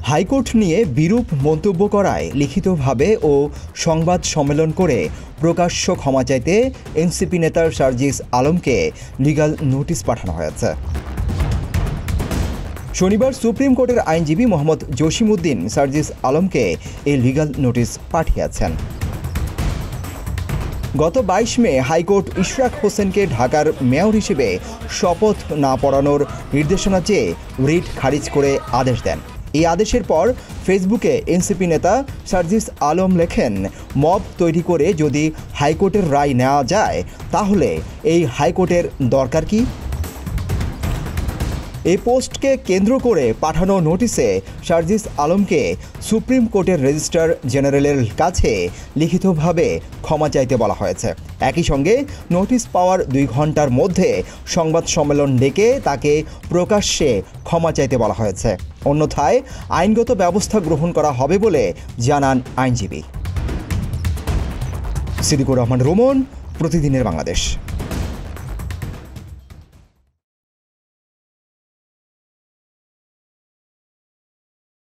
High court নিয়ে বিরূপ মন্তব্য করায় লিখিতভাবে ও সংবাদ সম্মেলন করে প্রকাশ্য ক্ষমা চাইতে এনসিপি নেতা সার্জিস আলমকে লিগ্যাল নোটিশ পাঠানো হয়েছে। শনিবার সুপ্রিম কোর্টের আইনজীবী মোহাম্মদ জসিমউদ্দিন সার্জিস আলমকে এই লিগ্যাল নোটিশ পাঠিয়েছেন। গত 22 মে হাইকোর্ট ইশরাক হোসেনকে ঢাকার মেয়র হিসেবে শপথ না পড়ানোর নির্দেশনা চেয়ে রিট খারিজ করে আদেশ দেন। এই আদেশের পর ফেসবুকে এনসিপি নেতা সার্জিস আলম লেখেন, মব তৈরি করে যদি হাইকোর্টের রায় নেওয়া যায় তাহলে এই হাইকোর্টের দরকার কি? এই পোস্টকে কেন্দ্র করে পাঠানো নোটিশে সার্জিস আলমকে সুপ্রিম কোর্টের রেজিস্ট্রার জেনারেলের কাছে লিখিতভাবে ক্ষমা চাইতে বলা হয়েছে। একই সঙ্গে নোটিশ পাওয়ার 2 ঘন্টার মধ্যে সংবাদ সম্মেলন ডেকে তাকে প্রকাশ্যে ক্ষমা চাইতে বলা হয়েছে। অন্যথায় আইনগত ব্যবস্থা গ্রহণ করা হবে বলে জানান আইনজীবী। সিদ্দিকুর রহমান রোমন, প্রতিদিনের বাংলাদেশ।